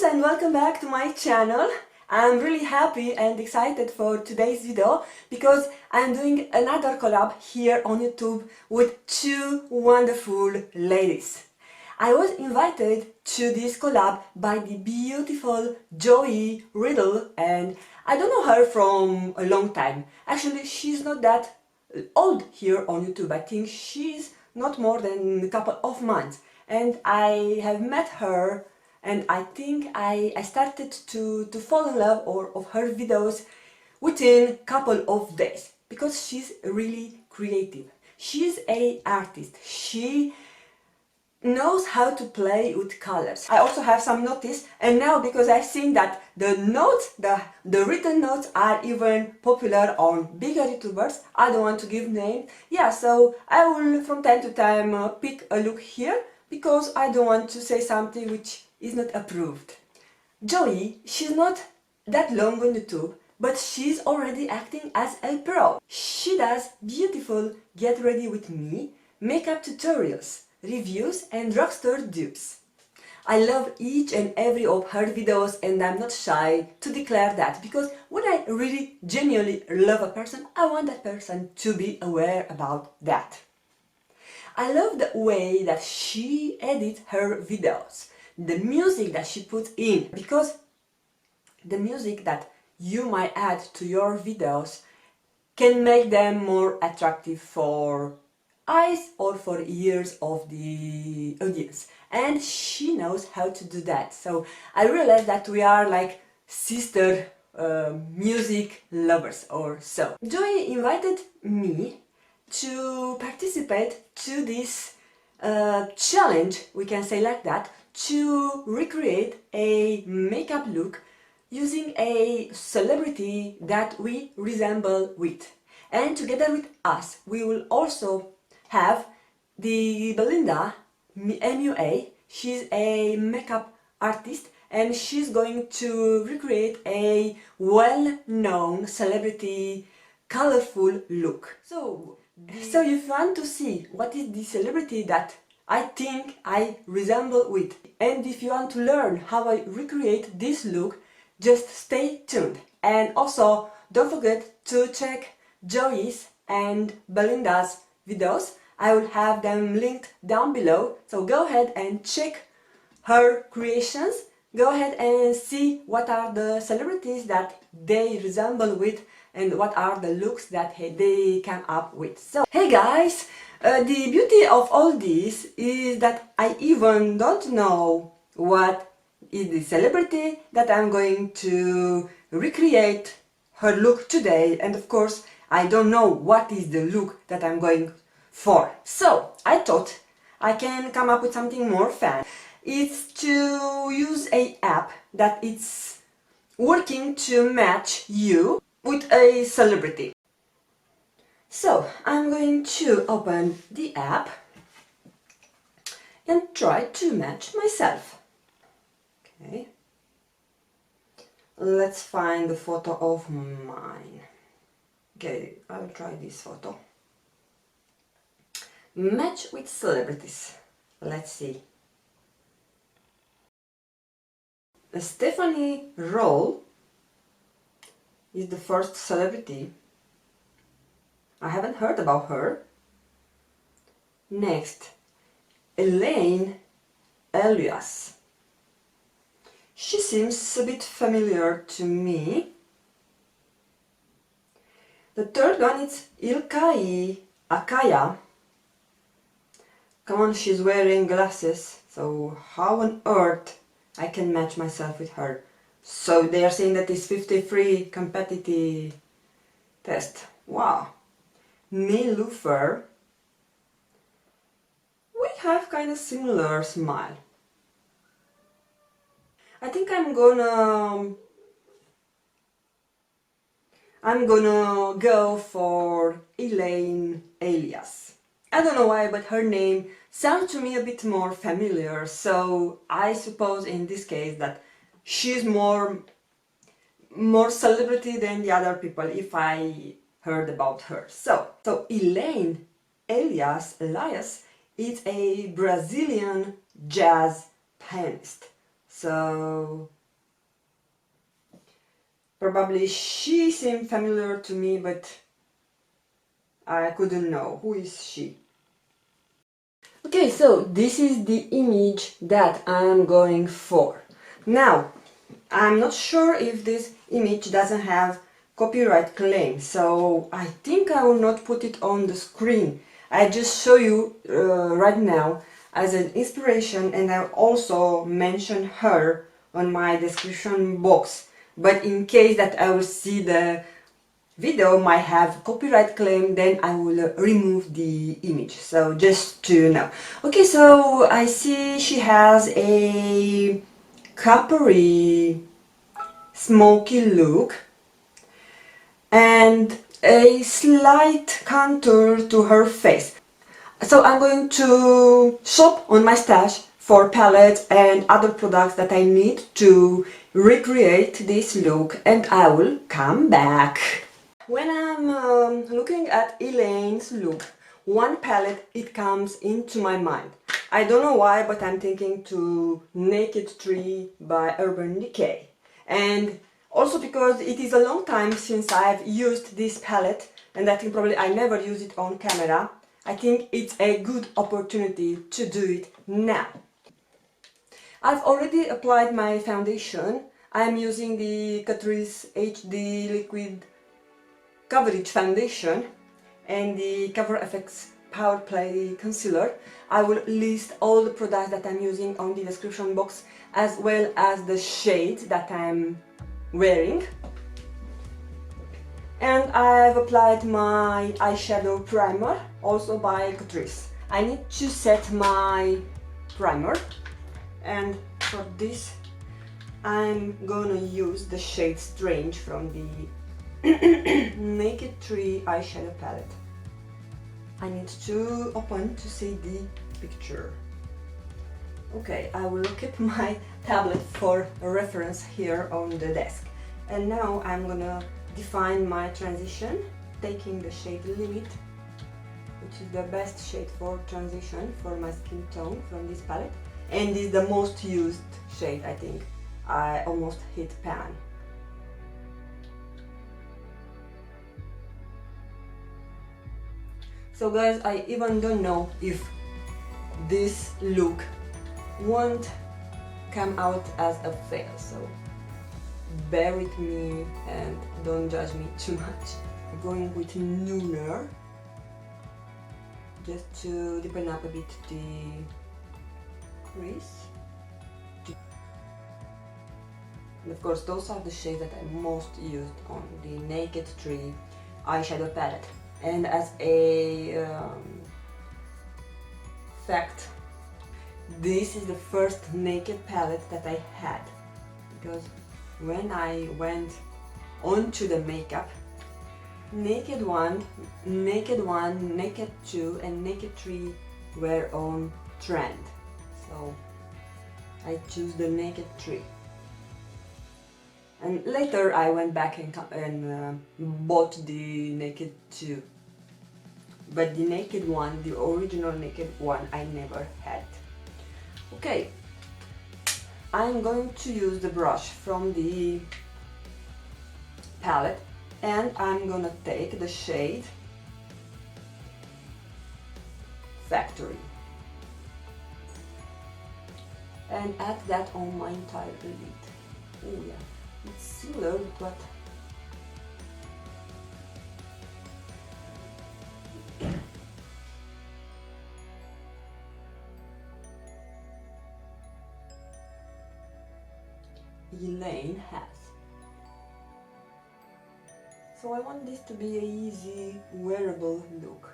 and welcome back to my channel. I'm really happy and excited for today's video because I'm doing another collab here on YouTube with two wonderful ladies. I was invited to this collab by the beautiful Joey Riddle, and I don't know her from a long time. Actually, she's not that old here on YouTube. I think she's not more than a couple of months, and I have met her and I think I started to fall in love of her videos within a couple of days because she's really creative. She's an artist. She knows how to play with colors. I also have some notes, and now because I've seen that the notes, the written notes are even popular on bigger YouTubers, I don't want to give names. Yeah, so I will from time to time pick a look here because I don't want to say something which is not approved. Joey, she's not that long on YouTube, but she's already acting as a pro. She does beautiful get ready with me, makeup tutorials, reviews and drugstore dupes. I love each and every of her videos, and I'm not shy to declare that, because when I really genuinely love a person, I want that person to be aware about that. I love the way that she edits her videos, the music that she puts in, because the music that you might add to your videos can make them more attractive for eyes or for ears of the audience, and she knows how to do that. So I realized that we are like sister music lovers or so. Joey invited me to participate to this challenge, we can say like that, to recreate a makeup look using a celebrity that we resemble with. And together with us, we will also have the Belinda MUA. She's a makeup artist and she's going to recreate a well-known celebrity colorful look. So if you want to see what is the celebrity that I think I resemble with, and if you want to learn how I recreate this look, just stay tuned. And also don't forget to check Joey's and Belinda's videos. I will have them linked down below, so go ahead and check her creations. Go ahead and see what are the celebrities that they resemble with and what are the looks that they come up with. So, hey guys, the beauty of all this is that I even don't know what is the celebrity that I'm going to recreate her look today, and of course I don't know what is the look that I'm going for. So I thought I can come up with something more fun. It's to use an app that it's working to match you with a celebrity. So I'm going to open the app and try to match myself. Okay, let's find a photo of mine. Okay, I'll try this photo. Match with celebrities. Let's see. Stephanie Roll is the first celebrity. I haven't heard about her. Next, Elaine Elias. She seems a bit familiar to me. The third one is Ilkai Akaya. Come on, she's wearing glasses, so how on earth I can match myself with her? So they are saying that it's 53 competitive test. Wow. Niloufer. We have kind of similar smile. I think I'm gonna go for Elaine Elias. I don't know why, but her name sounds to me a bit more familiar, so I suppose in this case that she's more celebrity than the other people if I heard about her. So Elaine Elias is a Brazilian jazz pianist. So Probably she seemed familiar to me, but I couldn't know who is she. Okay, so this is the image that I'm going for. Now, I'm not sure if this image doesn't have copyright claim, so I think I will not put it on the screen. I just show you right now as an inspiration, and I'll also mention her on my description box. But in case that I will see the video might have copyright claim, then I will remove the image, so just to know. Okay, so I see she has a coppery smoky look and a slight contour to her face. So I'm going to shop on my stash for palettes and other products that I need to recreate this look, and I will come back. When I'm looking at Elaine's look, one palette it comes into my mind. I don't know why, but I'm thinking to Naked Tree by Urban Decay. And also because it is a long time since I've used this palette, and I think probably I never use it on camera. I think it's a good opportunity to do it now. I've already applied my foundation. I'm using the Catrice HDLiquid Coverage Foundation and the Cover FX Power Play Concealer. I will list all the products that I'm using on the description box, as well as the shades that I'm wearing. And I've applied my eyeshadow primer, also by Catrice. I need to set my primer, and for this I'm gonna use the shade Strange from the Naked Tree eyeshadow palette. I need to open to see the picture. Okay, I will keep my tablet for reference here on the desk. And now I'm gonna define my transition, taking the shade Limit, which is the best shade for transition for my skin tone from this palette, and is the most used shade, I think. I almost hit pan. So guys, I even don't know if this look won't come out as a fail, so bear with me and don't judge me too much. I'm going with Nooner just to deepen up a bit the crease. And of course those are the shades that I most used on the Naked Tree eyeshadow palette. And as a fact, this is the first naked palette that I had, because when I went onto the makeup, Naked 1, Naked 2 and Naked 3 were on trend, so I chose the Naked 3. And later I went back and bought the Naked 2. But the Naked 1, the original Naked 1, I never had. Okay, I'm going to use the brush from the palette, and I'm gonna take the shade Factory and add that on my entire lid. Oh yeah. It's similar, but Elaine has. So I want this to be an easy, wearable look.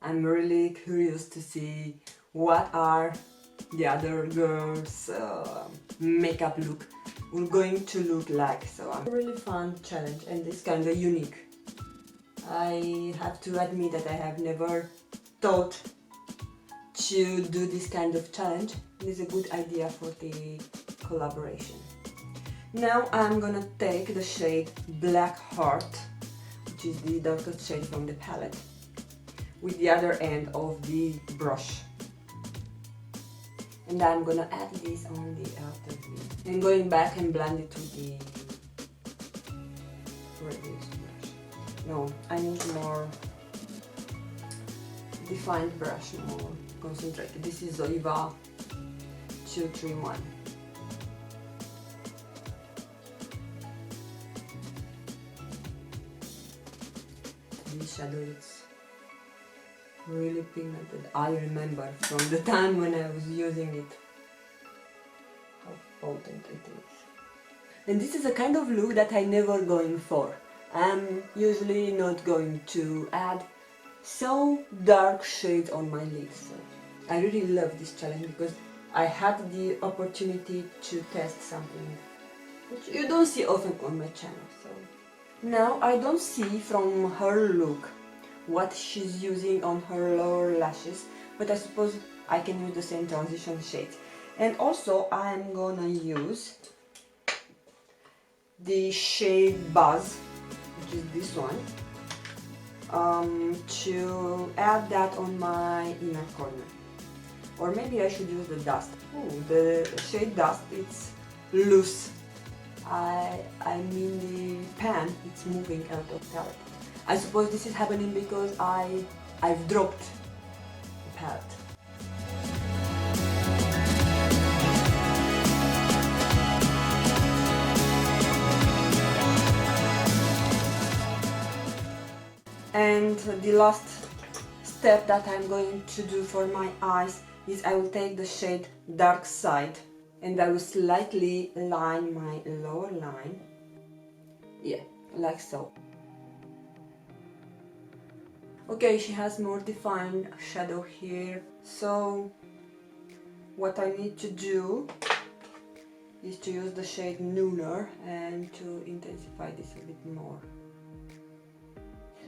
I'm really curious to see what are the other girls' makeup look going to look like. So I'm really fun challenge, and it's kind of unique. I have to admit that I have never thought to do this kind of challenge. It's a good idea for the collaboration. Now I'm gonna take the shade Black Heart, which is the darkest shade from the palette, with the other end of the brush. And I'm gonna add this on the outer view. And going back and blend it with the reduce brush. No, I need more defined brush, more concentrated. This is Oliva 231. This shadow is really pigmented. I remember from the time when I was using it how potent it is. And this is a kind of look that I never going for. I'm usually not going to add so dark shades on my lips. So I really love this challenge because I had the opportunity to test something which you don't see often on my channel. So now I don't see from her look what she's using on her lower lashes, but I suppose I can use the same transition shades. And also I'm gonna use the shade Buzz, which is this one, to add that on my inner corner. Or maybe I should use the Dust. Ooh, the shade Dust, it's loose. I mean the pan, it's moving out of palette. I suppose this is happening because I've dropped the palette. And the last step that I'm going to do for my eyes is I will take the shade Dark Side and I will slightly line my lower line. Yeah, like so. Okay, she has more defined shadow here, so what I need to do is to use the shade Nooner and to intensify this a bit more.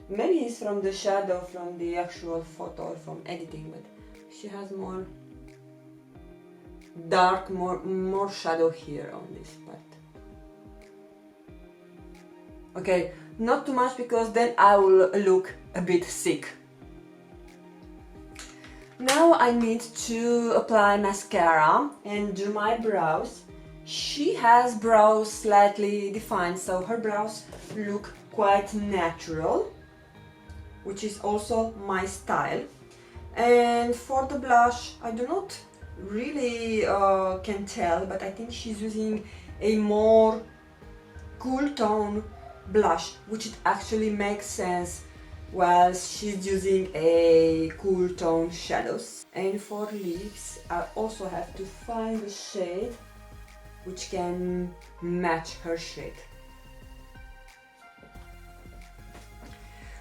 Maybe it's from the shadow from the actual photo or from editing, but she has more dark, more shadow here on this part. Okay, not too much because then I will look a bit sick. Now I need to apply mascara and do my brows. She has brows slightly defined, so her brows look quite natural, which is also my style. And for the blush, I do not really can tell, but I think she's using a more cool tone blush, which it actually makes sense while she's using a cool tone shadows. And for lips, I also have to find a shade which can match her shade.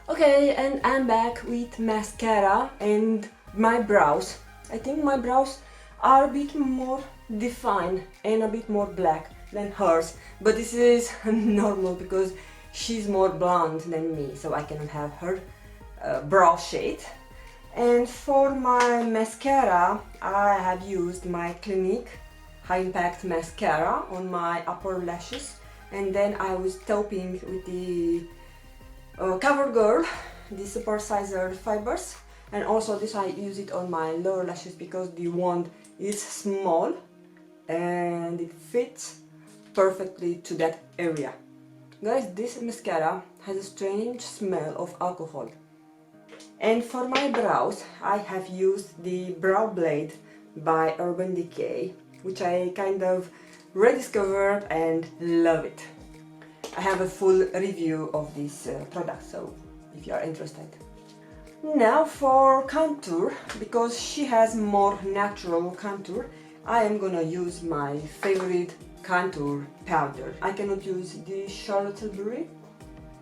Okay, and I'm back with mascara and my brows. I think my brows are a bit more defined and a bit more black than hers, but this is normal because she's more blonde than me, so I cannot have her brow shade. And for my mascara, I have used my Clinique High Impact Mascara on my upper lashes, and then I was topping with the CoverGirl, the Super Sizer fibers, and also this I use it on my lower lashes because the wand is small and it fits perfectly to that area. Guys, this mascara has a strange smell of alcohol. And for my brows, I have used the Brow Blade by Urban Decay, which I kind of rediscovered and love it. I have a full review of this product, so if you are interested. Now for contour, because she has more natural contour, I am gonna use my favorite contour powder. I cannot use the Charlotte Tilbury,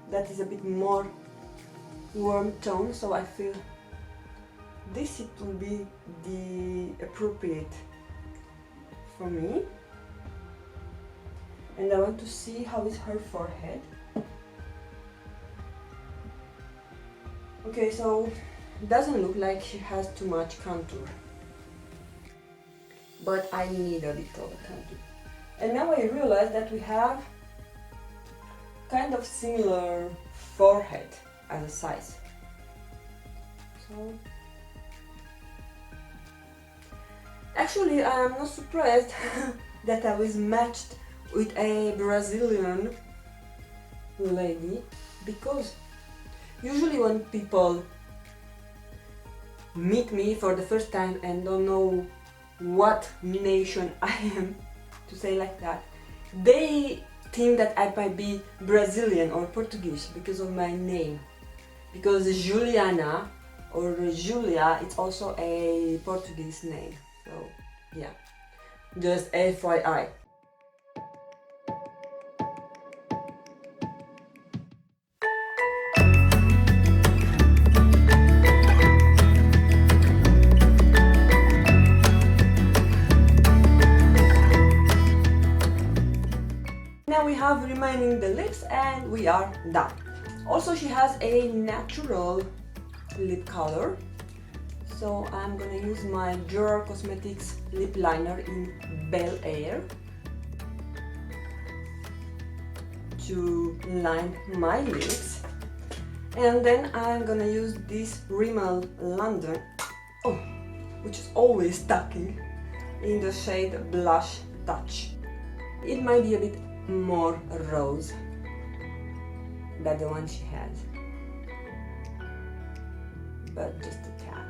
that is a bit more warm tone, so I feel this it will be the appropriate for me. And I want to see how is her forehead. Okay, so it doesn't look like she has too much contour, but I need a little contour. And now I realize that we have kind of similar forehead as a size. So actually I'm not surprised that I was matched with a Brazilian lady, because usually when people meet me for the first time and don't know what nation I am, to say like that, they think that I might be Brazilian or Portuguese because of my name, because Juliana or Julia, it's also a Portuguese name. So yeah, just FYI. Now we have remaining the lips and we are done. Also, she has a natural lip color, so I'm gonna use my Dior Cosmetics lip liner in Bel Air to line my lips, and then I'm gonna use this Rimmel London, which is always tucking, in the shade Blush Touch. It might be a bit more rose than the one she has, but just a tad.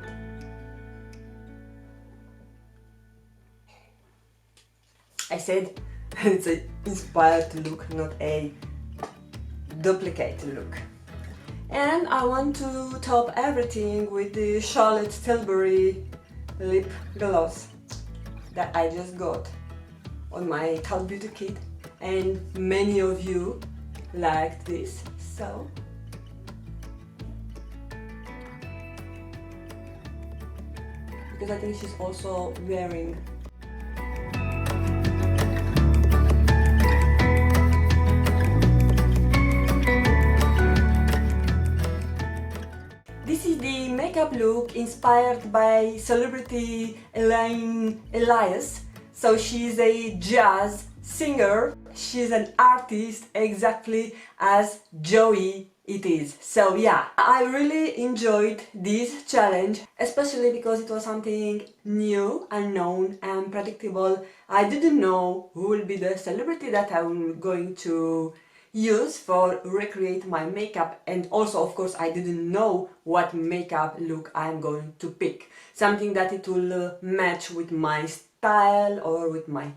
I said it's an inspired look, not a duplicate look. And I want to top everything with the Charlotte Tilbury lip gloss that I just got on my Cult Beauty kit, and many of you liked this, so because I think she's also wearing this is the makeup look inspired by celebrity Elaine Elias. So she's a jazz singer, she's an artist exactly as Joey it is. So yeah, I really enjoyed this challenge, especially because it was something new, unknown, and predictable. I didn't know who will be the celebrity that I'm going to use for recreate my makeup, and also of course I didn't know what makeup look I'm going to pick, something that it will match with my style or with my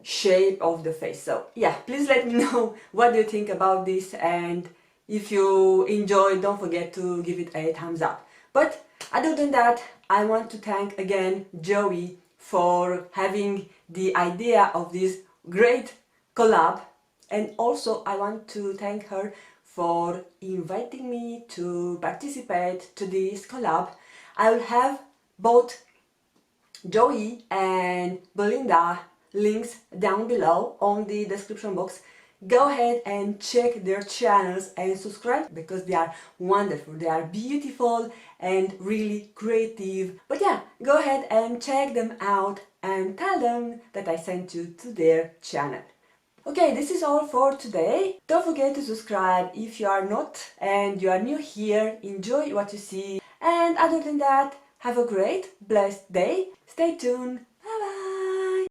shape of the face. So yeah, please let me know what do you think about this, and if you enjoyed, don't forget to give it a thumbs up. But other than that, I want to thank again Joey for having the idea of this great collab, and also I want to thank her for inviting me to participate to this collab. I will have both Joey and Belinda links down below on the description box. Go ahead and check their channels and subscribe, because they are wonderful, they are beautiful and really creative. But yeah, go ahead and check them out and tell them that I sent you to their channel. Okay, this is all for today. Don't forget to subscribe if you are not and you are new here. Enjoy what you see. And other than that, have a great, blessed day. Stay tuned. Bye bye.